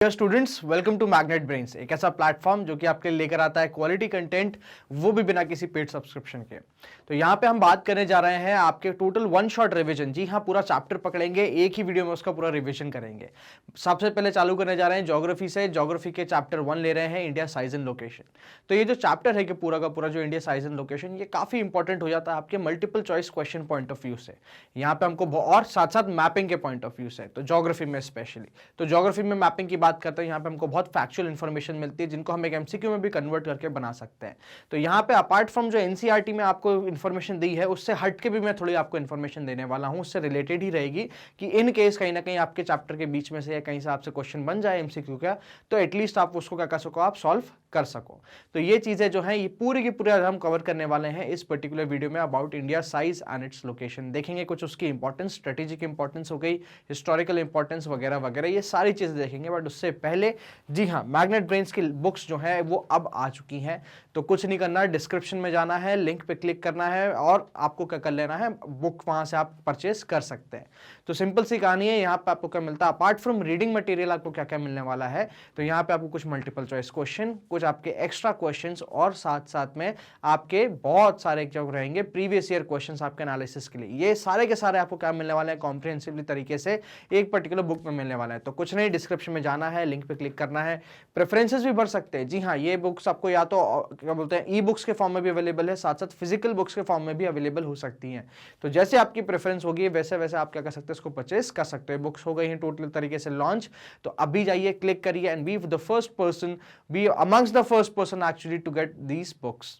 Dear students, welcome to magnet brains, एक ऐसा platform जो कि आपके लिए लेकर आता है क्वालिटी कंटेंट, वो भी बिना किसी पेड सब्सक्रिप्शन के। तो यहाँ पे हम बात करने जा रहे हैं आपके टोटल वन शॉट रिवीजन। जी हाँ, पूरा चैप्टर पकड़ेंगे, एक ही वीडियो में उसका पूरा रिवीजन करेंगे। सबसे पहले चालू करने जा रहे हैं ज्योग्राफी से। ज्योग्राफी के चैप्टर 1 ले रहे हैं, इंडिया साइज एंड लोकेशन। तो ये जो चैप्टर है कि पूरा का पूरा जो इंडिया साइज एंड लोकेशन, ये काफी इंपॉर्टेंट हो जाता है आपके multiple choice question point of view से। यहाँ पे हमको और साथ साथ मैपिंग के पॉइंट ऑफ व्यू से, तो ज्योग्राफी में स्पेशली। तो ज्योग्राफी में मैपिंग की बात करते हैं, यहाँ पे हमको बहुत फैक्चुअल इंफॉर्मेशन मिलती है जिनको हम एक एमसीक्यू में भी कन्वर्ट करके बना सकते हैं। तो यहाँ पे अपार्ट फ्रॉम जो एनसीईआरटी में आपको इंफॉर्मेशन दी है, उससे हट के भी मैं थोड़ी आपको इंफॉर्मेशन देने वाला हूँ, उससे रिलेटेड ही रहेगी कि इन केस कहीं ना कहीं आपके चैप्टर के बीच में से या कहीं से आपसे क्वेश्चन बन जाए एमसीक्यू का, तो एटलीस्ट आप उसको क्या कर सको, आप सॉल्व कर सको। तो ये चीजें जो हैं ये पूरी की पूरी हम कवर करने वाले हैं इस पर्टिकुलर वीडियो में about India size and its location. देखेंगे कुछ उसकी इंपॉर्टेंस, स्ट्रेटेजिक इंपॉर्टेंस हो गई, हिस्टोरिकल इंपॉर्टेंस वगैरह वगैरह, ये सारी चीजें देखेंगे। बट उससे पहले जी हाँ, मैग्नेट ब्रेन्स की बुक्स जो है वो अब आ चुकी हैं। तो कुछ नहीं करना, डिस्क्रिप्शन में जाना है, लिंक पे क्लिक करना है और आपको क्या कर लेना है, बुक वहां से आप परचेस कर सकते हैं। तो सिंपल सी कहानी है, यहाँ पे आपको क्या मिलता है अपार्ट फ्रॉम रीडिंग मटेरियल, आपको क्या क्या मिलने वाला है। तो यहाँ पे आपको कुछ मल्टीपल चॉइस क्वेश्चन, कुछ आपके एक्स्ट्रा क्वेश्चंस और साथ साथ में आपके बहुत सारे जो रहेंगे प्रीवियस ईयर क्वेश्चंस आपके एनालिसिस के लिए। ये सारे के सारे आपको क्या मिलने वाले हैं, कॉम्प्रिहेंसिवली तरीके से एक पर्टिकुलर बुक में मिलने वाला है। तो कुछ नहीं, डिस्क्रिप्शन में जाना है, लिंक पे क्लिक करना है, प्रेफरेंसेस भी भर सकते हैं। जी हाँ, ये बुक्स आपको या तो क्या बोलते हैं ई बुक्स के फॉर्म में भी अवेलेबल है, साथ साथ फिजिकल बुक्स के फॉर्म में भी अवेलेबल हो सकती हैं। तो जैसे आपकी प्रेफरेंस होगी वैसे वैसे आप क्या कर सकते हैं, इसको परचेस कर सकते हैं। बुक्स हो गई हैं टोटल तरीके से लॉन्च, तो अभी जाइए, क्लिक करिए and be the first person, be amongst the first person actually to get these books.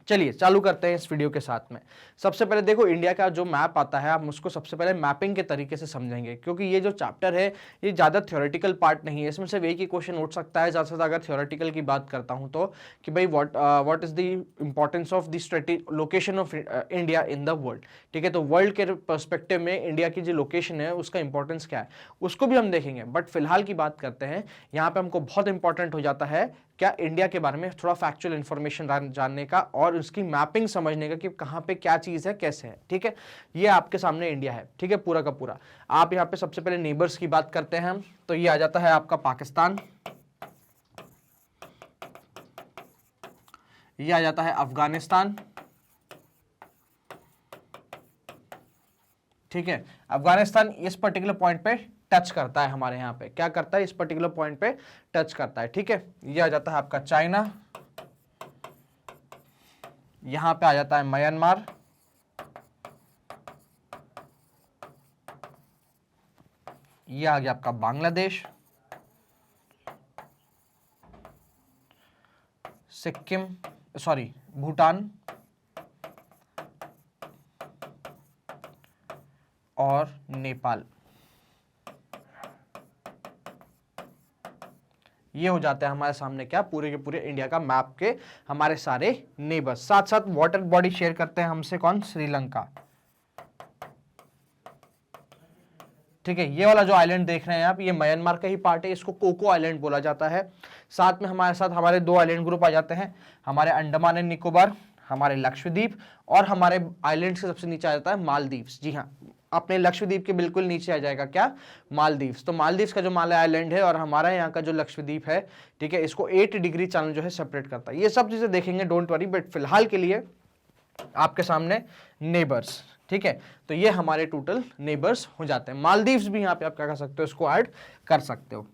चलिए चालू करते हैं इस वीडियो के साथ में। सबसे पहले देखो, इंडिया का जो मैप आता है हम उसको सबसे पहले मैपिंग के तरीके से समझेंगे, क्योंकि ये जो चैप्टर है ये ज़्यादा थ्योरेटिकल पार्ट नहीं है। इसमें से एक ही क्वेश्चन उठ सकता है ज़्यादा से ज़्यादा, अगर थ्योरेटिकल की बात करता हूँ तो, कि भाई what is the importance of the location of India in the world. ठीक है, तो वर्ल्ड के पर्सपेक्टिव में इंडिया की जो लोकेशन है उसका इंपॉर्टेंस क्या है, उसको भी हम देखेंगे। बट फिलहाल की बात करते हैं, यहाँ पे हमको बहुत इंपॉर्टेंट हो जाता है क्या, इंडिया के बारे में थोड़ा फैक्चुअल इंफॉर्मेशन जानने का और उसकी मैपिंग समझने का कि कहां पे क्या चीज है, कैसे है। ठीक है, ये आपके सामने इंडिया है। ठीक है, पूरा का पूरा। आप यहां पे सबसे पहले नेबर्स की बात करते हैं हम, तो ये आ जाता है आपका पाकिस्तान, ये आ जाता है अफगानिस्तान। ठीक है, अफगानिस्तान इस पर्टिकुलर पॉइंट पे टच करता है, हमारे यहाँ पे क्या करता है, इस पर्टिकुलर पॉइंट पे टच करता है। ठीक है, ये आ जाता है आपका चाइना, यहां पे आ जाता है म्यांमार, ये आ गया आपका बांग्लादेश, सिक्किम, सॉरी भूटान और नेपाल। ये हो जाता है हमारे सामने क्या, पूरे के पूरे इंडिया का मैप के हमारे सारे नेबर्स। साथ साथ वाटर बॉडी शेयर करते हैं हमसे कौन, श्रीलंका। ठीक है, ये वाला जो आइलैंड देख रहे हैं आप, ये म्यांमार का ही पार्ट है, इसको कोको आइलैंड बोला जाता है। साथ में हमारे साथ हमारे दो आइलैंड ग्रुप आ जाते हैं, हमारे अंडमान एंड निकोबार, हमारे लक्षद्वीप, और हमारे आइलैंड से सबसे नीचे आ जाता है मालदीव्स। जी हाँ, अपने लक्षद्वीप के बिल्कुल नीचे आ जाएगा क्या, मालदीव्स। तो मालदीव्स का जो माला आइलैंड है और हमारा यहाँ का जो लक्षद्वीप है, ठीक है, इसको 8 डिग्री चैनल जो है सेपरेट करता है। ये सब चीजें देखेंगे, डोंट वरी। बट फिलहाल के लिए आपके सामने नेबर्स। ठीक है, तो ये हमारे टोटल नेबर्स हो जाते हैं। मालदीव्स भी यहाँ पे आप क्या कर सकते हो, इसको ऐड कर सकते हो।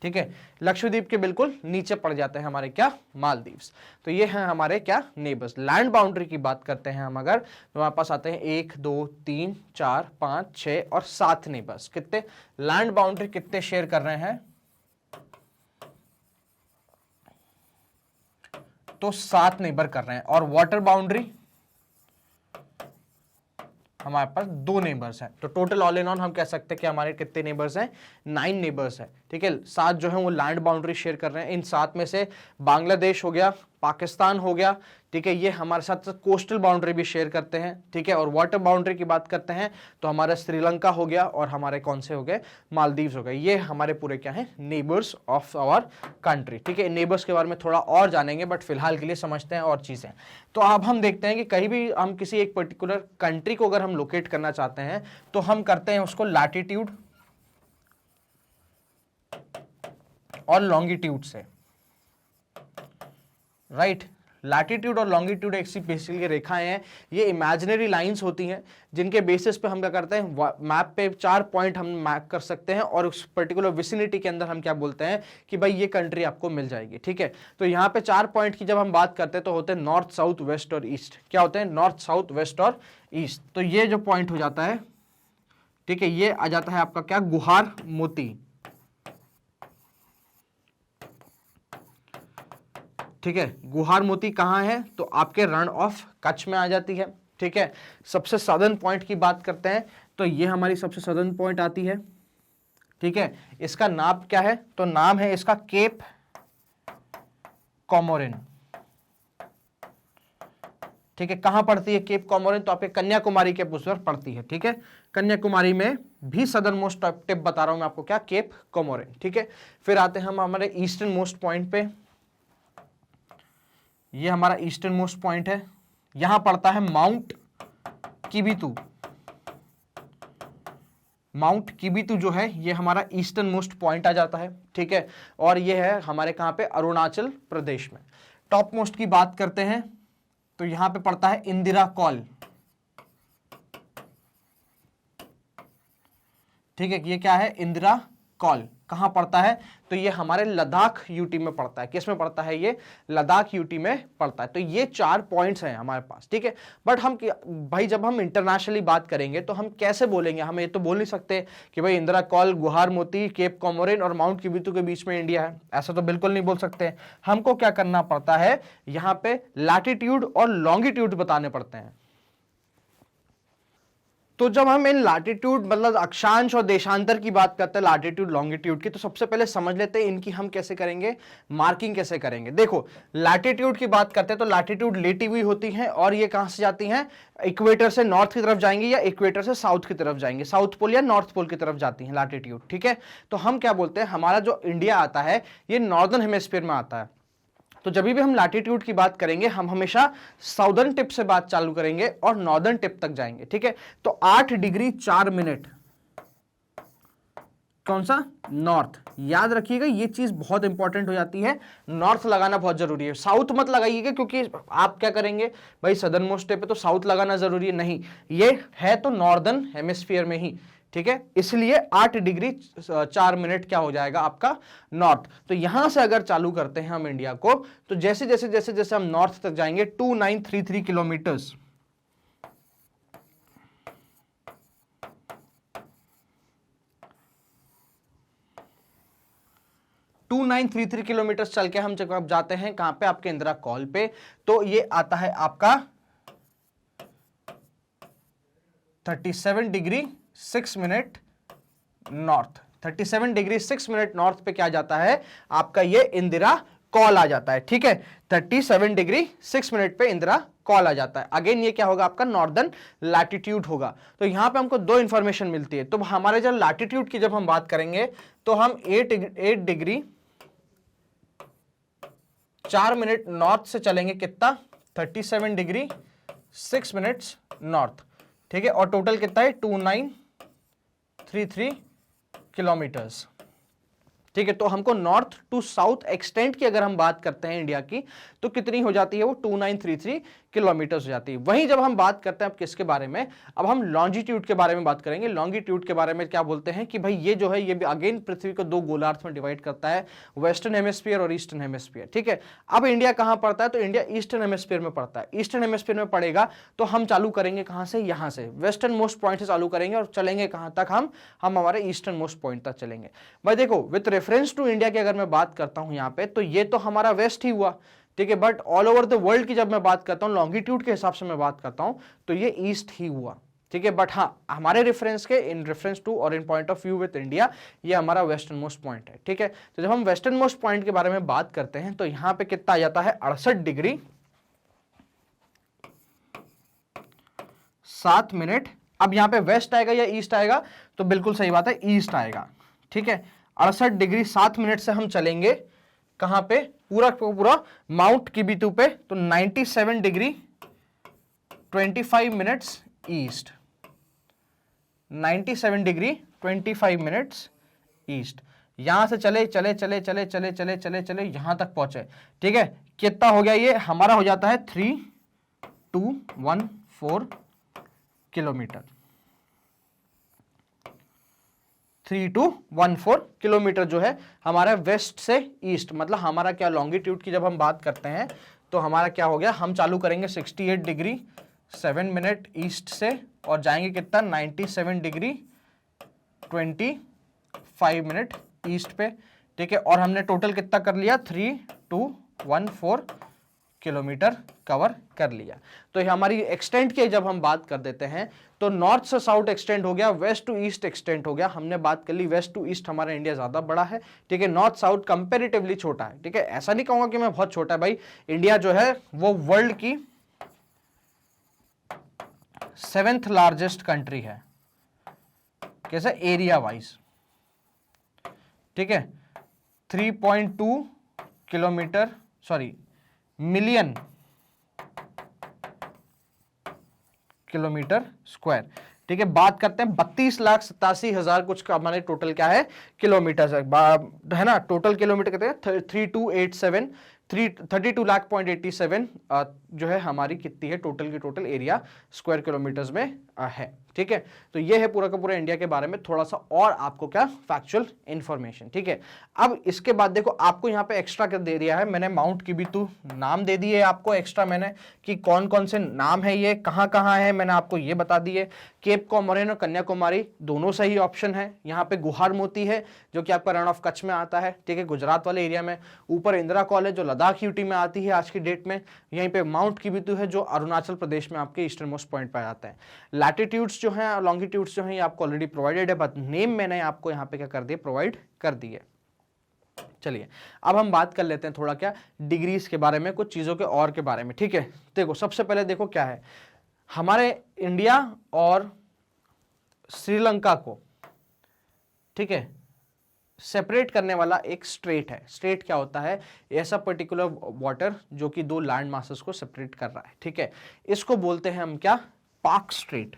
ठीक है, लक्षद्वीप के बिल्कुल नीचे पड़ जाते हैं हमारे क्या, मालदीव्स। तो ये हैं हमारे क्या, नेबर्स। लैंड बाउंड्री की बात करते हैं हम अगर, तो हमारे पास आते हैं 1 2 3 4 5 6 और 7 नेबर्स। कितने लैंड बाउंड्री कितने शेयर कर रहे हैं, तो 7 नेबर कर रहे हैं। और वाटर बाउंड्री हमारे पास 2 नेबर्स हैं। तो टोटल ऑल इन ऑल हम कह सकते हैं कि हमारे कितने नेबर्स हैं, 9 नेबर्स हैं। ठीक है, 7 जो है वो लैंड बाउंड्री शेयर कर रहे हैं। इन 7 में से बांग्लादेश हो गया पाकिस्तान हो गया, ठीक है, ये हमारे साथ कोस्टल बाउंड्री भी शेयर करते हैं, ठीक है, और वाटर बाउंड्री की बात करते हैं तो हमारा श्रीलंका हो गया और हमारे कौन से हो गए, मालदीव्स हो गए। ये हमारे पूरे क्या है, नेबर्स ऑफ आवर कंट्री, ठीक है। नेबर्स के बारे में थोड़ा और जानेंगे, बट फिलहाल के लिए समझते हैं और चीजें। तो अब हम देखते हैं कि कहीं भी हम किसी एक पर्टिकुलर कंट्री को अगर हम लोकेट करना चाहते हैं तो हम करते हैं उसको लैटिट्यूड और लॉन्गिट्यूड से, राइट। लैटिट्यूड और लॉन्गिट्यूड एक सी बेसिकली रेखाएं हैं, ये इमेजिनरी लाइंस होती हैं जिनके बेसिस पे हम क्या करते हैं, मैप पे 4 पॉइंट हम मैप कर सकते हैं और उस पर्टिकुलर विसिनिटी के अंदर हम क्या बोलते हैं कि भाई ये कंट्री आपको मिल जाएगी, ठीक है। तो यहाँ पे 4 पॉइंट की जब हम बात करते हैं तो होते हैं नॉर्थ, साउथ, वेस्ट और ईस्ट। क्या होते हैं, नॉर्थ, साउथ, वेस्ट और ईस्ट। तो ये जो पॉइंट हो जाता है, ठीक है, ये आ जाता है आपका क्या, गुहार मोती, ठीक है। गुहार मोती कहां है, तो आपके रण ऑफ कच्छ में आ जाती है, ठीक है। सबसे सदर्न पॉइंट की बात करते हैं तो ये हमारी सबसे सदर्न पॉइंट आती है, ठीक है। इसका नाम क्या है, तो नाम है इसका केप कॉमोरिन, ठीक है। कहां पड़ती है केप कॉमोरिन, तो आपके कन्याकुमारी के उस पर पड़ती है, ठीक है। कन्याकुमारी में भी सदर्न मोस्ट टिप बता रहा हूं मैं आपको, क्या, केप कॉमोरिन, ठीक है। फिर आते हैं हम हमारे ईस्टर्न मोस्ट पॉइंट पे, ये हमारा ईस्टर्न मोस्ट पॉइंट है, यहां पड़ता है माउंट किबितू। माउंट किबितू जो है ये हमारा ईस्टर्न मोस्ट पॉइंट आ जाता है, ठीक है। और ये है हमारे कहां पे, अरुणाचल प्रदेश में। टॉप मोस्ट की बात करते हैं तो यहां पे पड़ता है इंदिरा कॉल, ठीक है। ये क्या है, इंदिरा कॉल, कहां पड़ता है, तो ये हमारे लद्दाख यूटी में पड़ता है। किस में पड़ता है, ये लद्दाख यूटी में पड़ता है। तो ये 4 पॉइंट्स हैं हमारे पास, ठीक है। बट हम भाई जब हम इंटरनेशनली बात करेंगे तो हम कैसे बोलेंगे, हम ये तो बोल नहीं सकते कि भाई इंदिरा कॉल, गुहार मोती, केप कॉमोरिन और माउंट किबितू के बीच में इंडिया है, ऐसा तो बिल्कुल नहीं बोल सकते। हमको क्या करना पड़ता है, यहां पे लैटिट्यूड और लॉन्गिट्यूड बताने पड़ते हैं। तो जब हम इन लैटिट्यूड मतलब अक्षांश और देशांतर की बात करते हैं, लैटिट्यूड लॉन्गिट्यूड की, तो सबसे पहले समझ लेते हैं इनकी हम कैसे करेंगे, मार्किंग कैसे करेंगे। देखो लैटिट्यूड की बात करते हैं तो लैटिट्यूड लेटी हुई होती हैं और ये कहां से जाती हैं, इक्वेटर से नॉर्थ की तरफ जाएंगी या इक्वेटर से साउथ की तरफ जाएंगे, साउथ पोल या नॉर्थ पोल की तरफ जाती हैं लैटिट्यूड, ठीक है। तो हम क्या बोलते हैं, हमारा जो इंडिया आता है ये नॉर्दर्न हेमिस्फीयर में आता है। तो जब भी हम लैटिट्यूड की बात करेंगे हम हमेशा साउदर्न टिप से बात चालू करेंगे और नॉर्दर्न टिप तक जाएंगे, ठीक है। तो 8 डिग्री 4 मिनट कौन सा, नॉर्थ। याद रखिएगा ये चीज बहुत इंपॉर्टेंट हो जाती है, नॉर्थ लगाना बहुत जरूरी है, साउथ मत लगाइएगा क्योंकि आप क्या करेंगे भाई सदर्न मोस्ट टिप पे तो साउथ लगाना जरूरी है, नहीं, ये है तो नॉर्दर्न हेमिस्फीयर में ही, ठीक है। इसलिए 8 डिग्री 4 मिनट क्या हो जाएगा आपका, नॉर्थ। तो यहां से अगर चालू करते हैं हम इंडिया को, तो जैसे जैसे जैसे जैसे हम नॉर्थ तक जाएंगे 2933 किलोमीटर्स, 2933 किलोमीटर चल के हम जब जाते हैं कहां पे, आपके इंदिरा कॉल पे, तो ये आता है आपका 37 degree 6 minute north. 37 degree 6 minute north पे क्या जाता है आपका, ये इंदिरा कॉल आ जाता है, ठीक है। 37 डिग्री 6 मिनट पे इंदिरा कॉल आ जाता है। अगेन ये क्या होगा आपका, नॉर्दर्न लैटिट्यूड होगा। तो यहां पे हमको 2 इंफॉर्मेशन मिलती है। तो हमारे जब लैटिट्यूड की जब हम बात करेंगे तो हम 8 डिग्री 4 मिनट नॉर्थ से चलेंगे, कितना, 37 डिग्री 6 मिनट्स नॉर्थ, ठीक है। और टोटल कितना है, 2933 किलोमीटर्स, ठीक है। तो हमको नॉर्थ टू साउथ एक्सटेंट की अगर हम बात करते हैं इंडिया की, तो कितनी हो जाती है वो, 2933 किलोमीटर हो जाती है। वहीं जब हम बात करते हैं अब किसके बारे में, अब हम लॉन्जिट्यूड के बारे में बात करेंगे। लॉन्गिट्यूड के बारे में क्या बोलते हैं कि भाई ये जो है ये भी अगेन पृथ्वी को 2 गोलार्ध में डिवाइड करता है, वेस्टर्न हेमिस्फीयर और ईस्टर्न हेमिस्फीयर, ठीक है। अब इंडिया कहां पड़ता है, तो इंडिया ईस्टर्न हेमिस्फीयर में पड़ता है। ईस्टर्न हेमिस्फीयर में पड़ेगा तो हम चालू करेंगे कहां से, यहां से वेस्टर्न मोस्ट पॉइंट से चालू करेंगे और चलेंगे कहां तक, हम हमारे ईस्टर्न मोस्ट पॉइंट तक चलेंगे। भाई देखो विथ रेफरेंस टू इंडिया की अगर मैं बात करता हूं यहां पे, तो ये तो हमारा वेस्ट ही हुआ, ठीक है। But all over the world की जब मैं बात करता हूं, लॉन्गिट्यूड के हिसाब से मैं बात करता हूं, तो ये ईस्ट ही हुआ, ठीक है, बट हाँ हमारे रेफरेंस के, इन रेफरेंस टू और in point of view with India, ये हमारा वेस्टर्न मोस्ट पॉइंट है। ठीक है, तो जब हम वेस्टर्न मोस्ट पॉइंट के बारे में बात करते हैं तो यहां पे कितना आ जाता है 68 डिग्री 7 मिनट। अब यहां पे वेस्ट आएगा या ईस्ट आएगा, तो बिल्कुल सही बात है, ईस्ट आएगा। ठीक है, 68 डिग्री 7 मिनट से हम चलेंगे कहां पे, पूरा पूरा माउंट किबितू पे, तो 97 degree 25 minutes east, 97 degree 25 minutes east. यहां से चले चले चले चले चले चले चले चले यहां तक पहुंचे। ठीक है, कितना हो गया, ये हमारा हो जाता है 3214 किलोमीटर, 3214 किलोमीटर जो है हमारा वेस्ट से ईस्ट, मतलब हमारा क्या लॉन्गिट्यूड की जब हम बात करते हैं तो हमारा क्या हो गया, हम चालू करेंगे 68 डिग्री 7 मिनट ईस्ट से और जाएंगे कितना 97 डिग्री 25 मिनट ईस्ट पे। ठीक है, और हमने टोटल कितना कर लिया, 3214 किलोमीटर कवर कर लिया। तो ये हमारी एक्सटेंट की जब हम बात कर देते हैं तो नॉर्थ से साउथ एक्सटेंड हो गया, वेस्ट टू ईस्ट एक्सटेंड हो गया। हमने बात कर ली वेस्ट टू ईस्ट हमारा इंडिया ज्यादा बड़ा है। ठीक है, नॉर्थ साउथ कंपेरेटिवली छोटा है। ठीक है, ऐसा नहीं कहूंगा कि मैं बहुत छोटा है भाई, इंडिया जो है वो वर्ल्ड की 7th लार्जेस्ट कंट्री है, कैसे, एरिया वाइज। ठीक है, 3.2 kilometre, sorry million kilometre square. ठीक है, बात करते हैं 32,87,000 कुछ का हमारे टोटल क्या है, किलोमीटर है ना। टोटल किलोमीटर कहते हैं 3287 32,87,000 जो है हमारी कितनी है टोटल की टोटल एरिया स्क्वायर किलोमीटर्स में है। ठीक है, तो ये है पूरा का पूरा इंडिया के बारे में थोड़ा सा और आपको क्या फैक्चुअल इंफॉर्मेशन। ठीक है, अब इसके बाद देखो आपको यहाँ पे एक्स्ट्रा कर दे दिया है मैंने, माउंट किबितू नाम दे दिए आपको एक्स्ट्रा मैंने, कि कौन कौन से नाम है, ये कहाँ कहाँ है, मैंने आपको ये बता दिए। केप कॉमोरिन और कन्याकुमारी दोनों सही ऑप्शन है। यहाँ पे गुहार मोती है जो कि आपका रण ऑफ कच्छ में आता है। ठीक है, गुजरात वाले एरिया में। ऊपर इंदिरा कॉलेज जो लद्दाख यूटी में आती है आज की डेट में। यहीं पे माउंट किबितू है जो अरुणाचल प्रदेश में आपके ईस्टर्न मोस्ट पॉइंट पर जाता है। लैटिट्यूड्स जो हैं, लॉन्गिट्यूड्स जो हैं, ये आपको ऑलरेडी प्रोवाइडेड है, बट नेम मैंने आपको यहाँ पे क्या कर दिया, प्रोवाइड कर दिए। चलिए अब हम बात कर लेते हैं थोड़ा क्या डिग्रीज के बारे में, कुछ चीजों के और के बारे में। ठीक है, देखो सबसे पहले देखो क्या है, हमारे इंडिया और श्रीलंका को, ठीक है, सेपरेट करने वाला एक स्ट्रेट है। स्ट्रेट क्या होता है, ऐसा पर्टिकुलर वाटर जो कि दो लैंड मासेस को सेपरेट कर रहा है। ठीक है, इसको बोलते हैं हम क्या, पाक स्ट्रेट।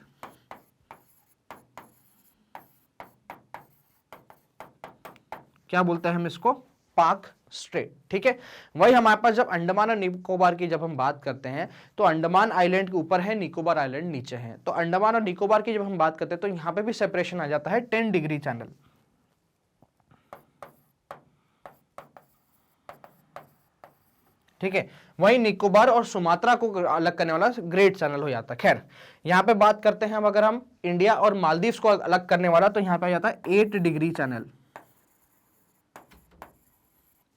क्या बोलते हैं हम इसको, पाक स्ट्रेट। ठीक है, वही हमारे पास जब अंडमान और निकोबार की जब हम बात करते हैं तो अंडमान आइलैंड के ऊपर है, निकोबार आइलैंड नीचे है। तो अंडमान और निकोबार की जब हम बात करते हैं तो यहां पे भी सेपरेशन आ जाता है 10 डिग्री चैनल। ठीक है, वही निकोबार और सुमात्रा को अलग करने वाला ग्रेट चैनल हो जाता है। खैर यहां पे बात करते हैं, अगर हम इंडिया और मालदीव्स को अलग करने वाला तो यहां पे आ जाता है 8 डिग्री चैनल।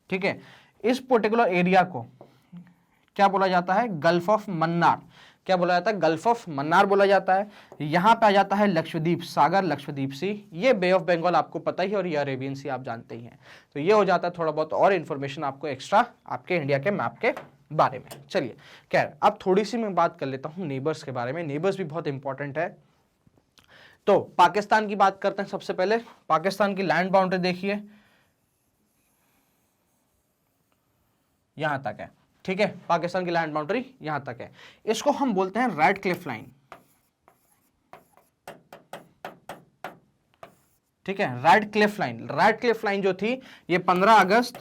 ठीक है, इस पर्टिकुलर एरिया को क्या बोला जाता है, गल्फ ऑफ मन्नार। क्या बोला जाता है, गल्फ ऑफ मन्नार बोला जाता है। यहां पे आ जाता है लक्षद्वीप सागर, लक्षद्वीप सी, ये बे ऑफ बंगाल आपको पता ही, और ये अरेबियन सी आप जानते ही हैं। तो ये हो जाता है थोड़ा बहुत और इंफॉर्मेशन आपको एक्स्ट्रा आपके इंडिया के मैप के बारे में। चलिए खैर अब थोड़ी सी मैं बात कर लेता हूं नेबर्स के बारे में। नेबर्स भी बहुत इंपॉर्टेंट है। तो पाकिस्तान की बात करते हैं सबसे पहले। पाकिस्तान की लैंड बाउंड्री देखिए, यहां तक है। ठीक है, पाकिस्तान की लैंड बाउंड्री यहां तक है। इसको हम बोलते हैं रैडक्लिफ लाइन। ठीक है, रैडक्लिफ लाइन। रैडक्लिफ लाइन जो थी ये 15 अगस्त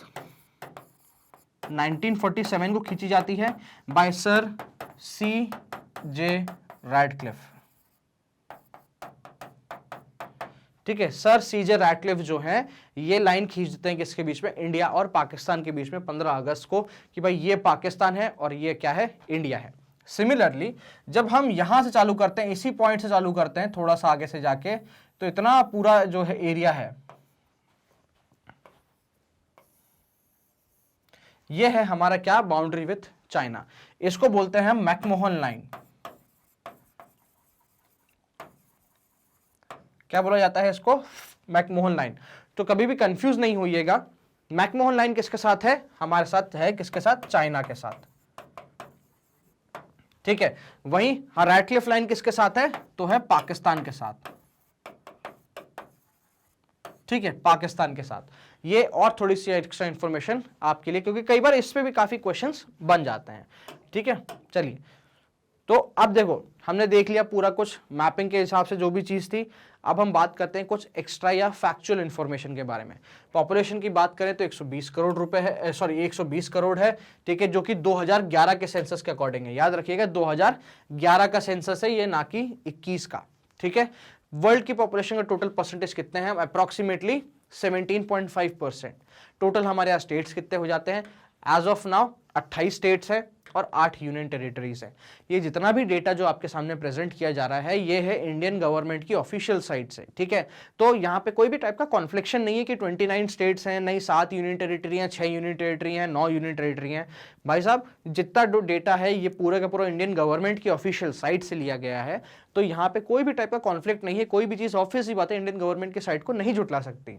1947 को खींची जाती है बाय सर C.J. रैडक्लिफ। ठीक है, सर C.J. रैडक्लिफ जो है ये लाइन खींच देते हैं किसके बीच में, इंडिया और पाकिस्तान के बीच में 15 अगस्त को, कि भाई ये पाकिस्तान है और ये क्या है, इंडिया है। सिमिलरली जब हम यहां से चालू करते हैं, इसी पॉइंट से चालू करते हैं थोड़ा सा आगे से जाके, तो इतना पूरा जो है एरिया है ये है हमारा क्या, बाउंड्री विथ चाइना। इसको बोलते हैं हम मैकमोहन लाइन। क्या बोला जाता है इसको? McMahon line. तो कभी भी कंफ्यूज नहीं होइएगा, मैकमोहन लाइन किसके साथ है? हमारे साथ है, किसके साथ? चाइना के साथ, ठीक है। वहीं रैटक्लिफ लाइन किसके साथ है? तो है पाकिस्तान के साथ, ठीक है, पाकिस्तान के साथ। ये और थोड़ी सी एक्स्ट्रा इंफॉर्मेशन आपके लिए, क्योंकि कई बार इस पे भी काफी क्वेश्चंस बन जाते हैं, ठीक है। चलिए, तो अब देखो हमने देख लिया पूरा कुछ मैपिंग के हिसाब से जो भी चीज थी। अब हम बात करते हैं कुछ एक्स्ट्रा या फैक्चुअल इंफॉर्मेशन के बारे में। पॉपुलेशन की बात करें तो 120 करोड़ रुपए है, सॉरी 120 करोड़ है, ठीक है, जो कि 2011 के सेंसस के अकॉर्डिंग है। याद रखिएगा 2011 का सेंसस है ये, ना कि 21 का, ठीक है। वर्ल्ड की पॉपुलेशन का टोटल परसेंटेज कितने हैं? अप्रोक्सीमेटली 17.5%। टोटल हमारे यहाँ स्टेट्स कितने हो जाते हैं? एज ऑफ नाउ 28 स्टेट्स है और 8 यूनियन टेरिटरीज है। ये जितना भी डेटा जो आपके सामने प्रेजेंट किया जा रहा है ये है इंडियन गवर्नमेंट की ऑफिशियल साइट से, ठीक है। तो यहाँ पे कोई भी टाइप का कॉन्फ्लिक्शन नहीं है कि 29 स्टेट्स हैं, नहीं 7 यूनियन टेरिटरी हैं, 6 यूनियन टेरिटरी हैं, 9 यूनियन टेरिटरी हैं। भाई साहब जितना डेटा है ये पूरा का पूरा इंडियन गवर्नमेंट की ऑफिशियल साइट से लिया गया है, तो यहाँ पे कोई भी टाइप का कॉन्फ्लिक्ट नहीं है। कोई भी चीज ऑब्वियस ही बात है इंडियन गवर्नमेंट की साइट को नहीं झुटला सकती।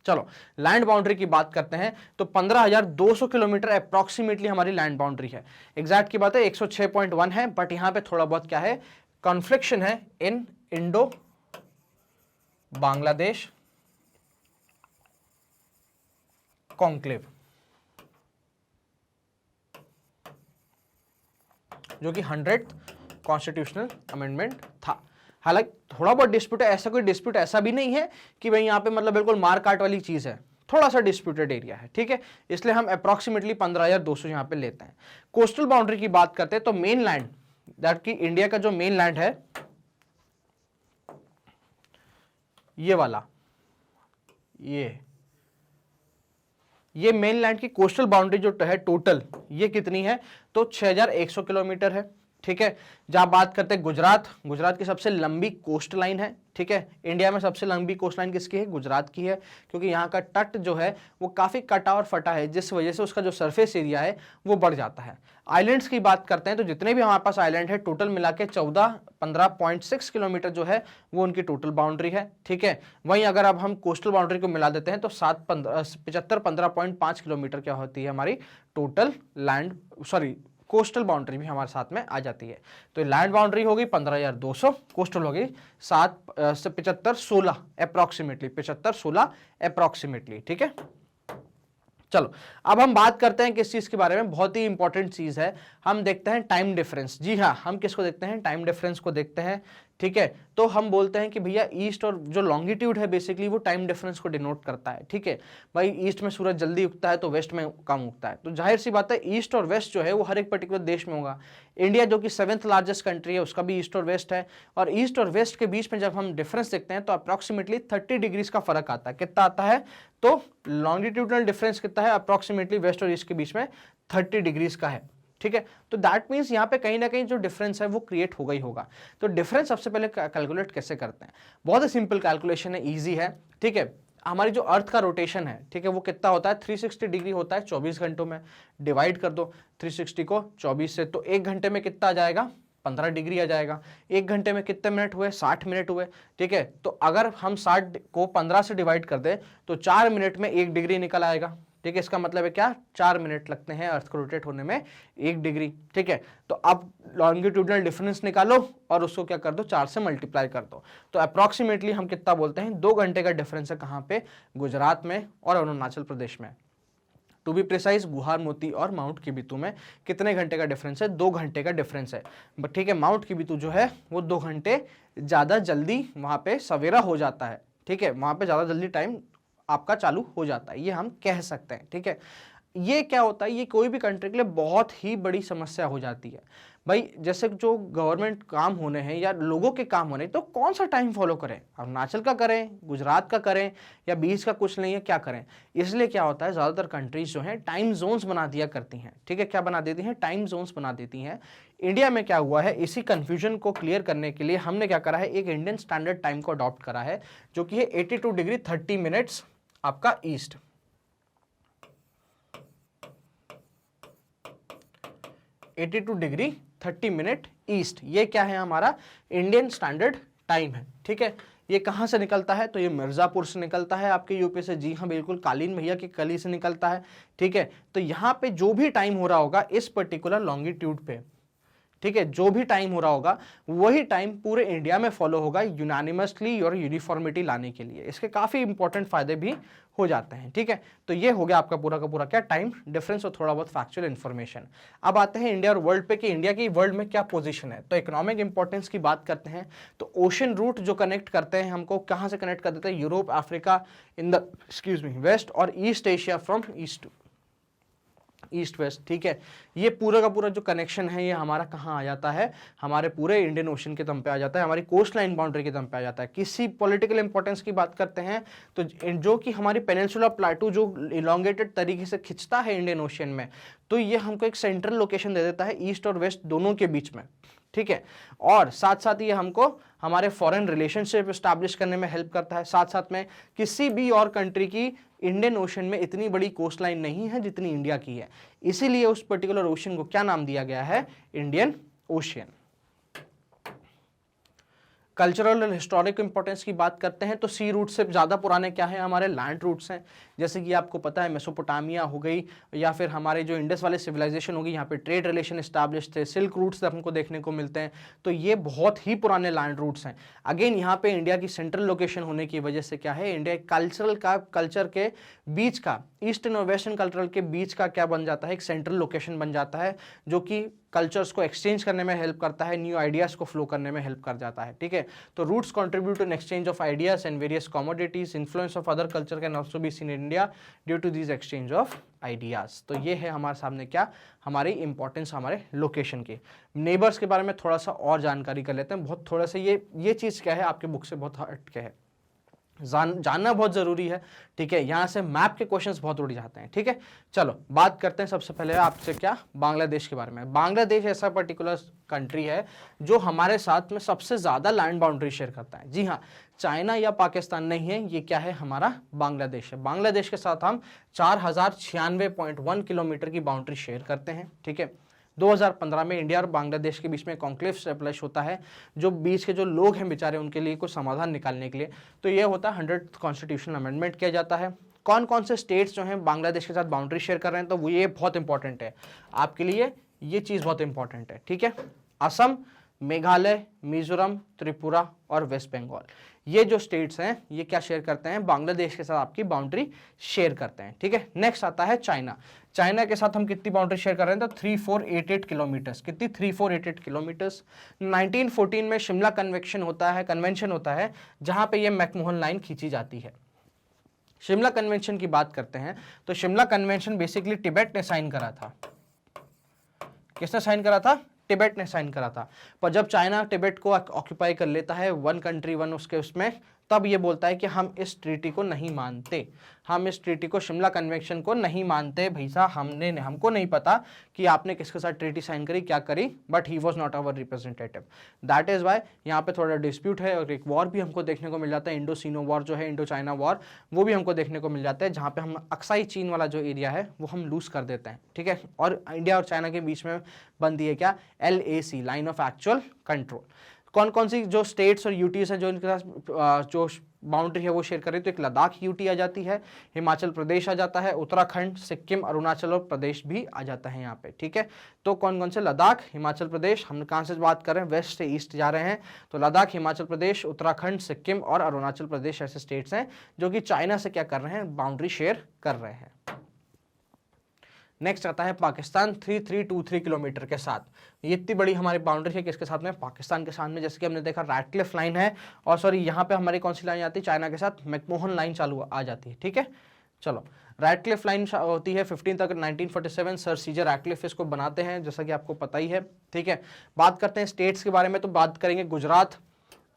चलो लैंड बाउंड्री की बात करते हैं तो 15,200 किलोमीटर अप्रोक्सीमेटली हमारी लैंड बाउंड्री है। एग्जैक्ट की बात है 106.1 है, बट यहां पे थोड़ा बहुत क्या है, कॉन्फ्लिक्शन है इन इंडो बांग्लादेश कॉन्क्लेव, जो कि 100th कॉन्स्टिट्यूशनल अमेंडमेंट था। हालांकि थोड़ा बहुत डिस्प्यूट है, ऐसा कोई डिस्प्यूट ऐसा भी नहीं है कि भाई यहाँ पे मतलब बिल्कुल मार काट वाली चीज है, थोड़ा सा डिस्प्यूटेड एरिया है, ठीक है। इसलिए हम अप्रोक्सीमेटली 15,200 यहाँ पे लेते हैं। कोस्टल बाउंड्री की बात करते हैं तो मेन लैंड, दैट की इंडिया का जो मेन लैंड है ये वाला, ये मेन लैंड की कोस्टल बाउंड्री जो है टोटल ये कितनी है? तो 6,100 किलोमीटर है, ठीक है। जहां बात करते हैं गुजरात की सबसे लंबी कोस्ट लाइन है, ठीक है। इंडिया में सबसे लंबी कोस्ट लाइन किसकी है? गुजरात की है, क्योंकि यहाँ का तट जो है वो काफी कटा और फटा है, जिस वजह से उसका जो सरफेस एरिया है वो बढ़ जाता है। आइलैंड्स की बात करते हैं तो जितने भी हमारे पास आइलैंड है टोटल मिला के 15.6 किलोमीटर जो है वो उनकी टोटल बाउंड्री है, ठीक है। वहीं अगर अब हम कोस्टल बाउंड्री को मिला देते हैं तो 15.5 किलोमीटर क्या होती है हमारी total land, sorry coastal boundary भी हमारे साथ में आ जाती है। तो लैंड बाउंड्री होगी 15,200, कोस्टल होगी 75-16 अप्रोक्सीमेटली, 75-16 अप्रोक्सीमेटली, ठीक है। चलो अब हम बात करते हैं किस चीज के बारे में, बहुत ही इंपॉर्टेंट चीज है। हम देखते हैं टाइम डिफरेंस। जी हाँ, हम किसको देखते हैं? टाइम डिफरेंस को देखते हैं, ठीक है। तो हम बोलते हैं कि भैया ईस्ट और जो लॉन्गिट्यूड है बेसिकली वो टाइम डिफरेंस को डिनोट करता है, ठीक है। भाई ईस्ट में सूरज जल्दी उगता है तो वेस्ट में कम उगता है, तो जाहिर सी बात है ईस्ट और वेस्ट जो है वो हर एक पर्टिकुलर देश में होगा। इंडिया जो कि 7th लार्जेस्ट कंट्री है उसका भी ईस्ट और वेस्ट है, और ईस्ट और वेस्ट के बीच में जब हम डिफरेंस देखते हैं तो अप्रोक्सीमेटली 30 डिग्रीज का फर्क आता है। कितना आता है? तो लॉन्गिट्यूडनल डिफरेंस कितना है? अप्रोक्सीमेटली वेस्ट और ईस्ट के बीच में 30 डिग्रीज का है, ठीक है। तो दैट मीन्स यहाँ पे कहीं ना कहीं जो डिफरेंस है वो क्रिएट होगा ही होगा। तो डिफरेंस सबसे पहले कैलकुलेट कैसे करते हैं? बहुत ही सिंपल कैलकुलेशन है, इजी है, ठीक है। हमारी जो अर्थ का रोटेशन है, ठीक है, वो कितना होता है? 360 डिग्री होता है 24 घंटों में। डिवाइड कर दो 360 को 24 से, तो 1 घंटे में कितना आ जाएगा? 15 डिग्री आ जाएगा। 1 घंटे में कितने मिनट हुए? 60 मिनट हुए, ठीक है। तो अगर हम 60 को 15 से डिवाइड कर दें तो 4 मिनट में 1 डिग्री निकल आएगा, ठीक है। इसका मतलब है क्या? 4 मिनट लगते हैं अर्थ को रोटेट होने में 1 डिग्री, ठीक है। तो अब लॉन्गिट्यूडनल डिफरेंस निकालो और उसको क्या कर दो? 4 से मल्टीप्लाई कर दो। तो अप्रोक्सीमेटली हम कितना बोलते हैं? 2 घंटे का डिफरेंस है। कहाँ पे? गुजरात में और अरुणाचल प्रदेश में। टू बी प्रिसाइज गुहार मोती और माउंट किबितु में कितने घंटे का डिफरेंस है? 2 घंटे का डिफरेंस है, बट ठीक है। माउंट किबितु जो है वो 2 घंटे ज्यादा जल्दी वहां पे सवेरा हो जाता है, ठीक है। वहां पे ज्यादा जल्दी टाइम आपका चालू हो जाता है, ये हम कह सकते हैं, ठीक है। ये क्या होता है? ये कोई भी कंट्री के लिए बहुत ही बड़ी समस्या हो जाती है। भाई जैसे जो गवर्नमेंट काम होने हैं या लोगों के काम होने हैं, तो कौन सा टाइम फॉलो करें? अरुणाचल का करें, गुजरात का करें, या बीच का कुछ नहीं है, क्या करें? इसलिए क्या होता है, ज्यादातर कंट्रीज जो हैं टाइम जोन्स बना दिया करती हैं, ठीक है। क्या बना देती हैं? टाइम जोन्स बना देती हैं। इंडिया में क्या हुआ है, इसी कंफ्यूजन को क्लियर करने के लिए हमने क्या करा है, एक इंडियन स्टैंडर्ड टाइम को अडॉप्ट करा है, जो कि है 82 डिग्री 30 मिनट्स आपका ईस्ट, 82 डिग्री 30 मिनट ईस्ट। ये क्या है? हमारा इंडियन स्टैंडर्ड टाइम है, ठीक है। ये कहाँ से निकलता है, तो ये मिर्जापुर से निकलता है आपके यूपी से। जी हाँ बिल्कुल, कालीन भैया की कली से निकलता है। ठीक है, तो यहाँ पे जो भी टाइम हो रहा होगा इस पर्टिकुलर लॉन्गिट्यूड पे, ठीक है, जो भी टाइम हो रहा होगा वही टाइम पूरे इंडिया में फॉलो होगा यूनानिमसली और यूनिफॉर्मिटी लाने के लिए। इसके काफी इंपॉर्टेंट फायदे भी हो जाते हैं। ठीक है, तो ये हो गया आपका पूरा का पूरा क्या टाइम डिफरेंस और थोड़ा बहुत फैक्चुअल इन्फॉर्मेशन। अब आते हैं इंडिया और वर्ल्ड पे कि इंडिया की वर्ल्ड में क्या पोजीशन है। तो इकोनॉमिक इंपॉर्टेंस की बात करते हैं तो ओशन रूट जो कनेक्ट करते हैं हमको, कहाँ से कनेक्ट कर देते हैं, Europe, Africa, in the west और east Asia from east west. ठीक है, ये पूरा का पूरा जो कनेक्शन है ये हमारा कहाँ आ जाता है, हमारे पूरे इंडियन ओशन के दम पे आ जाता है, हमारी कोस्ट लाइन बाउंड्री के दम पे आ जाता है। किसी पॉलिटिकल इंपॉर्टेंस की बात करते हैं तो जो कि हमारी पेनिनसुला प्लेटू जो इलोंगेटेड तरीके से खिंचता है इंडियन ओशन में, तो ये हमको एक सेंट्रल लोकेशन दे देता है ईस्ट और वेस्ट दोनों के बीच में। ठीक है, और साथ साथ ये हमको हमारे फॉरेन रिलेशनशिप एस्टैब्लिश करने में हेल्प करता है। साथ साथ में किसी भी और कंट्री की इंडियन ओशन में इतनी बड़ी कोस्ट लाइन नहीं है जितनी इंडिया की है, इसीलिए उस पर्टिकुलर ओशन को क्या नाम दिया गया है, इंडियन ओशियन। कल्चरल और हिस्टोरिक इंपॉर्टेंस की बात करते हैं तो सी रूट से ज़्यादा पुराने क्या है, हमारे लैंड रूट्स हैं। जैसे कि आपको पता है मेसोपोटामिया हो गई या फिर हमारे जो इंडस वाले सिविलाइजेशन होगी, यहाँ पे ट्रेड रिलेशन एस्टैब्लिश थे, सिल्क रूट्स हमको देखने को मिलते हैं। तो ये बहुत ही पुराने लैंड रूट्स हैं। अगेन यहाँ पे इंडिया की सेंट्रल लोकेशन होने की वजह से क्या है, इंडिया कल्चर के बीच का, ईस्टर्न और वेस्टर्न कल्चरल के बीच का क्या बन जाता है, एक सेंट्रल लोकेशन बन जाता है जो कि कल्चर्स को एक्सचेंज करने में हेल्प करता है, न्यू आइडियाज को फ्लो करने में हेल्प कर जाता है। ठीक है, तो roots contribute in exchange of ideas and various commodities, influence of other culture can also be seen in India due to this exchange of ideas. तो ये है हमारे सामने क्या, हमारी इंपॉर्टेंस हमारे लोकेशन की। नेबर्स के बारे में थोड़ा सा और जानकारी कर लेते हैं, बहुत थोड़ा सा ये चीज क्या है आपके बुक से बहुत हट के है, जानना बहुत जरूरी है। ठीक है, यहां से मैप के क्वेश्चंस बहुत उड़ जाते हैं। ठीक है, चलो बात करते हैं सबसे पहले आपसे क्या, बांग्लादेश के बारे में। बांग्लादेश ऐसा पर्टिकुलर कंट्री है जो हमारे साथ में सबसे ज्यादा लैंड बाउंड्री शेयर करता है। जी हाँ, चाइना या पाकिस्तान नहीं है, ये क्या है, हमारा बांग्लादेश है। बांग्लादेश के साथ हम 4096.1 किलोमीटर की बाउंड्री शेयर करते हैं। ठीक है, 2015 में इंडिया और बांग्लादेश के बीच में कॉन्क्लेव एस्टैब्लिश होता है, जो बीच के जो लोग हैं बेचारे उनके लिए कुछ समाधान निकालने के लिए। तो ये होता है 100th कॉन्स्टिट्यूशनल अमेंडमेंट किया जाता है। कौन कौन से स्टेट्स जो हैं बांग्लादेश के साथ बाउंड्री शेयर कर रहे हैं, तो वो ये बहुत इंपॉर्टेंट है आपके लिए, ये चीज़ बहुत इंपॉर्टेंट है। ठीक है, असम, मेघालय, मिजोरम, त्रिपुरा और वेस्ट बंगाल, ये जो स्टेट्स हैं ये क्या शेयर करते हैं, बांग्लादेश के साथ आपकी बाउंड्री शेयर करते हैं। ठीक है, नेक्स्ट आता है चाइना। चाइना के साथ हम कितनी बाउंड्री शेयर कर रहे हैं, तो 3488 किलोमीटर्स। कितनी, 3488 किलोमीटर्स। 1914 में शिमला कन्वेंशन होता है जहां पे ये मैकमोहन लाइन खींची जाती है। शिमला कन्वेंशन की बात करते हैं तो शिमला कन्वेंशन बेसिकली तिब्बत ने साइन करा था। किसने साइन करा था, तिब्बत ने साइन करा था। पर जब चाइना तिब्बत को ऑक्यूपाई कर लेता है, वन कंट्री वन उसके उसमें, तब ये बोलता है कि हम इस ट्रीटी को नहीं मानते, हम इस ट्रीटी को, शिमला कन्वेंशन को नहीं मानते। भाई साहब हमको नहीं पता कि आपने किसके साथ ट्रीटी साइन करी, क्या करी, but he was not our representative. That is why यहाँ पे थोड़ा डिस्प्यूट है। और एक वॉर भी हमको देखने को मिल जाता है, इंडो सीनो वॉर जो है, इंडो चाइना वॉर, वो भी हमको देखने को मिल जाता है, जहाँ पे हम अक्साई चीन वाला जो एरिया है वो हम लूज कर देते हैं। ठीक है, और इंडिया और चाइना के बीच में बनती है क्या, LAC, line of actual control. कौन कौन सी जो स्टेट्स और यूटीज हैं जो इनके साथ जो बाउंड्री है वो शेयर करें, तो एक लद्दाख यूटी आ जाती है, हिमाचल प्रदेश आ जाता है, उत्तराखंड, सिक्किम, अरुणाचल और प्रदेश भी आ जाता है यहाँ पे। ठीक है, तो कौन कौन से, लद्दाख, हिमाचल प्रदेश, हम कहाँ से बात कर रहे हैं, वेस्ट से ईस्ट जा रहे हैं, तो लद्दाख, हिमाचल प्रदेश, उत्तराखंड, सिक्किम और अरुणाचल प्रदेश ऐसे स्टेट्स हैं जो कि चाइना से क्या कर रहे हैं, बाउंड्री शेयर कर रहे हैं। नेक्स्ट आता है पाकिस्तान, 3323 किलोमीटर के साथ। ये इतनी बड़ी हमारी बाउंड्री है किसके साथ में, पाकिस्तान के साथ में। जैसे कि हमने देखा रैटक्लिफ लाइन है, और सॉरी यहाँ पे हमारी कौन सी लाइन आती है, चाइना के साथ मैकमोहन लाइन चालू आ जाती है। ठीक है, चलो रैटक्लिफ लाइन होती है 15 तक 1947, सर सीजर रैटक्लिफ इसको बनाते हैं, जैसा कि आपको पता ही है। ठीक है, बात करते हैं स्टेट्स के बारे में, तो बात करेंगे गुजरात,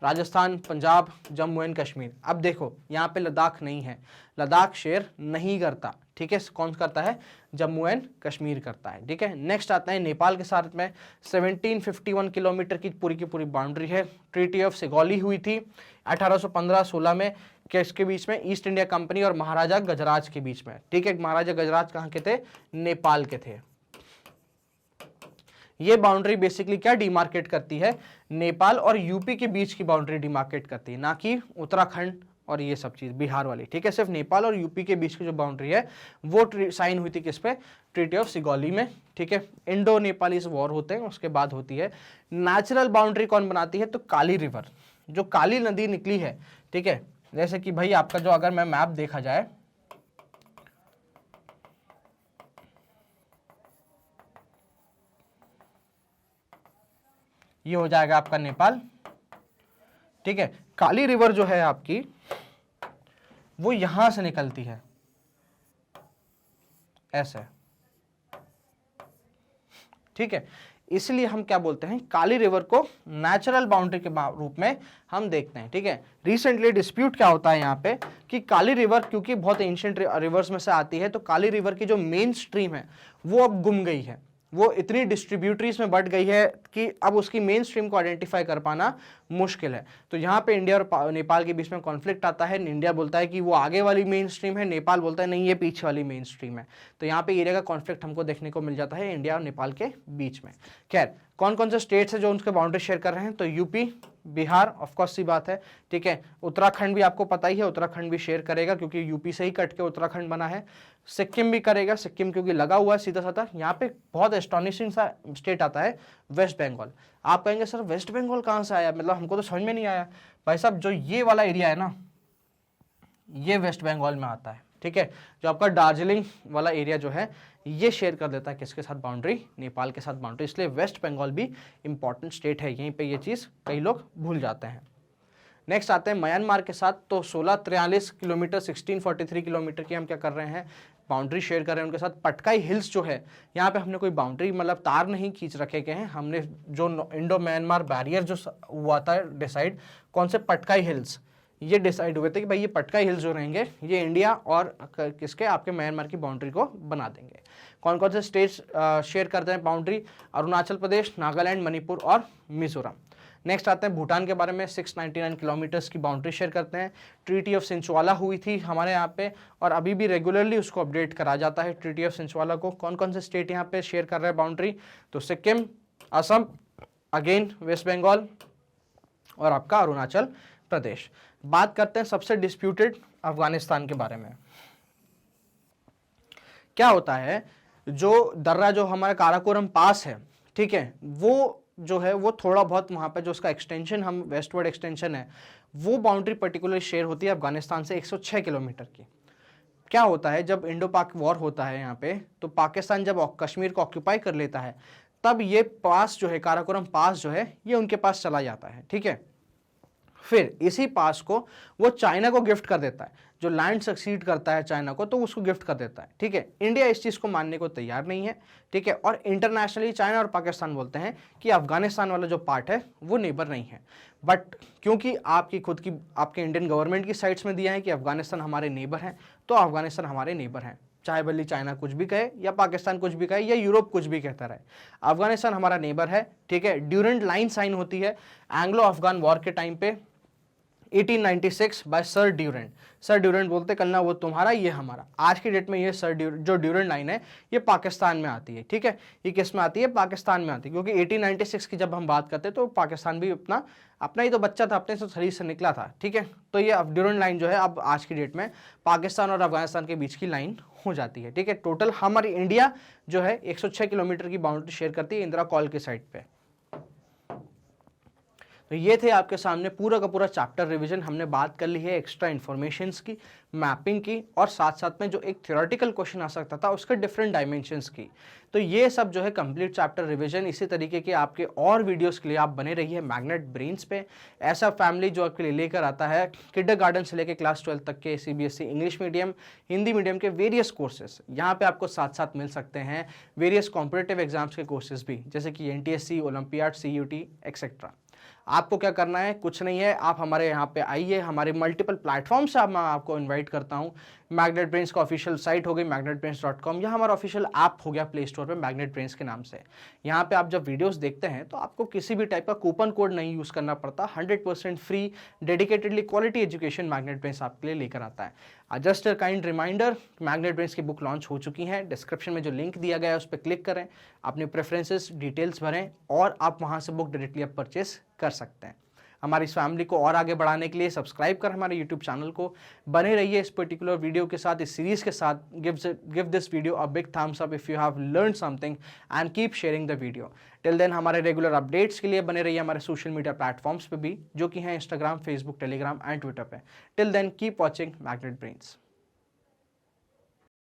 राजस्थान, पंजाब, जम्मू एंड कश्मीर। अब देखो यहाँ पे लद्दाख नहीं है, लद्दाख शेयर नहीं करता। ठीक है, कौन करता है, जम्मू एंड कश्मीर करता है। ठीक है, नेक्स्ट आता है नेपाल के साथ में 1751 किलोमीटर की पूरी बाउंड्री है। ट्रीटी ऑफ सिगौली हुई थी 1815-16 में, किसके बीच में, ईस्ट इंडिया कंपनी और महाराजा गजराज के बीच में। ठीक है, महाराजा गजराज कहाँ के थे, नेपाल के थे। ये बाउंड्री बेसिकली क्या डिमार्केट करती है, नेपाल और यूपी के बीच की बाउंड्री डिमार्केट करती है, ना कि उत्तराखंड और ये सब चीज बिहार वाली, ठीक है। सिर्फ नेपाल और यूपी के बीच की जो बाउंड्री है वो साइन हुई थी किस पे, ट्रीटी ऑफ सिगौली में, ठीक है। इंडो नेपालीज वॉर होते हैं उसके बाद होती है। नेचुरल बाउंड्री कौन बनाती है, तो काली रिवर, जो काली नदी निकली है, ठीक है। जैसे कि भाई आपका जो अगर मैं मैप देखा जाए, ये हो जाएगा आपका नेपाल, ठीक है। काली रिवर जो है आपकी वो यहां से निकलती है ऐसे, ठीक है। इसलिए हम क्या बोलते हैं, काली रिवर को नेचुरल बाउंड्री के रूप में हम देखते हैं, ठीक है। रिसेंटली डिस्प्यूट क्या होता है यहाँ पे कि काली रिवर क्योंकि बहुत एंशिएंट रिवर्स में से आती है, तो काली रिवर की जो मेन स्ट्रीम है वो अब गुम गई है, वो इतनी डिस्ट्रीब्यूटरीज में बढ़ गई है कि अब उसकी मेन स्ट्रीम को आइडेंटिफाई कर पाना मुश्किल है। तो यहाँ पे इंडिया और नेपाल के बीच में कॉन्फ्लिक्ट आता है। इंडिया बोलता है कि वो आगे वाली मेन स्ट्रीम है, नेपाल बोलता है नहीं ये पीछे वाली मेन स्ट्रीम है। तो यहाँ पे एरिया का कॉन्फ्लिक्ट हमको देखने को मिल जाता है इंडिया और नेपाल के बीच में। खैर, कौन कौन से स्टेट्स है जो उनके बाउंड्री शेयर कर रहे हैं, तो यूपी, बिहार ऑफकोर्स सी बात है, ठीक है। उत्तराखंड भी आपको पता ही है, उत्तराखंड भी शेयर करेगा क्योंकि यूपी से ही कट के उत्तराखंड बना है। सिक्किम भी करेगा, सिक्किम क्योंकि लगा हुआ है सीधा साधा। यहाँ पे बहुत एस्टॉनिशिंग सा स्टेट आता है वेस्ट बंगाल। आप कहेंगे सर वेस्ट बंगाल कहाँ से आया, मतलब हमको तो समझ में नहीं आया। भाई साहब जो ये वाला एरिया है ना, ये वेस्ट बंगाल में आता है, ठीक है। जो आपका दार्जिलिंग वाला एरिया जो है ये शेयर कर देता है किसके साथ बाउंड्री, नेपाल के साथ बाउंड्री। इसलिए वेस्ट बंगाल भी इंपॉर्टेंट स्टेट है, यहीं पे ये चीज़ कई लोग भूल जाते हैं। नेक्स्ट आते हैं म्यांमार के साथ, तो 1643 किलोमीटर 1643 किलोमीटर की हम क्या कर रहे हैं, बाउंड्री शेयर कर रहे हैं उनके साथ। पटकाई हिल्स जो है, यहाँ पे हमने कोई बाउंड्री मतलब तार नहीं खींच रखे गए हैं, हमने जो इंडो म्यांमार बैरियर जो हुआ था डिसाइड, कौन से पटकाई हिल्स, ये डिसाइड हुए थे कि भाई ये पटकाई हिल्स जो रहेंगे ये इंडिया और किसके, आपके म्यांमार की बाउंड्री को बना देंगे। कौन कौन से स्टेट्स शेयर करते हैं बाउंड्री, अरुणाचल प्रदेश, नागालैंड, मणिपुर और मिजोरम। नेक्स्ट आते हैं भूटान के बारे में, 699 किलोमीटर्स की बाउंड्री शेयर करते हैं। ट्रीटी ऑफ सिंचवाला हुई थी हमारे यहाँ पे और अभी भी रेगुलरली उसको अपडेट करा जाता है ट्रीटी ऑफ सिंचवाला को। कौन कौन से स्टेट यहाँ पे शेयर कर रहे हैं बाउंड्री, तो सिक्किम, असम, अगेन वेस्ट बंगाल और आपका अरुणाचल प्रदेश। बात करते हैं सबसे डिस्प्यूटेड अफगानिस्तान के बारे में। क्या होता है, जो दर्रा जो हमारा काराकोरम पास है, ठीक है, वो जो है वो थोड़ा बहुत वहां पे जो उसका एक्सटेंशन हम वेस्टवर्ड एक्सटेंशन है वो बाउंड्री पर्टिकुलर शेयर होती है अफगानिस्तान से 106 किलोमीटर की। क्या होता है, जब इंडो पाक वॉर होता है यहाँ पे, तो पाकिस्तान जब कश्मीर को ऑक्यूपाई कर लेता है तब ये पास जो है काराकोरम पास जो है ये उनके पास चला जाता है, ठीक है। फिर इसी पास को वो चाइना को गिफ्ट कर देता है, जो लैंड सक्सीड करता है चाइना को तो उसको गिफ्ट कर देता है, ठीक है। इंडिया इस चीज़ को मानने को तैयार नहीं है, ठीक है। और इंटरनेशनली चाइना और पाकिस्तान बोलते हैं कि अफगानिस्तान वाला जो पार्ट है वो नेबर नहीं है। बट क्योंकि आपकी खुद की आपके इंडियन गवर्नमेंट की साइड्स में दिया है कि अफगानिस्तान हमारे नेबर हैं, तो अफगानिस्तान हमारे नेबर हैं, चाहे भले चाइना कुछ भी कहे या पाकिस्तान कुछ भी कहे या यूरोप कुछ भी कहता रहे, अफगानिस्तान हमारा नेबर है, ठीक है। ड्यूरेंट लाइन साइन होती है एंग्लो अफगान वॉर के टाइम पे 1896 by sir Durand. Sir Durand बोलते कल ना वो तुम्हारा ये हमारा। आज की डेट में ये जो ड्यूरेंट लाइन है ये पाकिस्तान में आती है, ठीक है। ये किस में आती है, पाकिस्तान में आती है, क्योंकि 1896 की जब हम बात करते हैं तो पाकिस्तान भी अपना ही तो बच्चा था, अपने से शरीर से निकला था, ठीक है। तो ये अब ड्यूरेंट लाइन जो है अब आज की डेट में पाकिस्तान और अफगानिस्तान के बीच की लाइन हो जाती है, ठीक है। टोटल हमारी इंडिया जो है 106 किलोमीटर की बाउंड्री शेयर करती है इंदिरा कॉल के साइड पे। तो ये थे आपके सामने पूरा का पूरा चैप्टर रिवीजन। हमने बात कर ली है एक्स्ट्रा इन्फॉर्मेशंस की, मैपिंग की और साथ साथ में जो एक थ्योरेटिकल क्वेश्चन आ सकता था उसके डिफरेंट डायमेंशंस की। तो ये सब जो है कंप्लीट चैप्टर रिवीजन। इसी तरीके के आपके और वीडियोस के लिए आप बने रहिए मैग्नेट ब्रेन्स पे। ऐसा फैमिली जो आपके लिए लेकर आता है किंडरगार्टन से लेकर क्लास 12 तक के CBSE English medium, Hindi medium के वेरियस कोर्सेज यहाँ पे आपको साथ साथ मिल सकते हैं। वेरियस कॉम्पिटिटिव एग्जाम्स के कोर्सेज भी, जैसे कि NTSC, ओलंपियाड, CUT एक्सेट्रा। आपको क्या करना है, कुछ नहीं है, आप हमारे यहाँ पे आइए, हमारे मल्टीपल प्लेटफॉर्म से मैं आपको इनवाइट करता हूँ। मैग्नेट ब्रेन्स का ऑफिशियल साइट हो गई magnetbrains.com, या हमारा ऑफिशियल ऐप हो गया प्ले स्टोर पे मैग्नेट ब्रेन्स के नाम से। यहाँ पे आप जब वीडियोस देखते हैं तो आपको किसी भी टाइप का कूपन कोड नहीं यूज़ करना पड़ता, 100% free dedicatedly quality education magnet brains आपके लिए लेकर आता है। Just a kind reminder, magnet brains की बुक लॉन्च हो चुकी है। डिस्क्रिप्शन में जो लिंक दिया गया है उस पर क्लिक करें, अपने प्रेफरेंसेस डिटेल्स भरें और आप वहां से बुक डायरेक्टली आप परचेस कर सकते हैं। हमारी इस फैमिली को और आगे बढ़ाने के लिए सब्सक्राइब कर हमारे यूट्यूब चैनल को बने रहिए इस पर्टिकुलर वीडियो के साथ, इस सीरीज के साथ। Give this video a big thumbs up if you have learn something and keep sharing the video. Till then हमारे रेगुलर अपडेट्स के लिए बने रहिए हमारे सोशल मीडिया प्लेटफॉर्म्स पे भी, जो कि हैं Instagram, Facebook, Telegram and Twitter पे। Till then keep watching Magnet brains.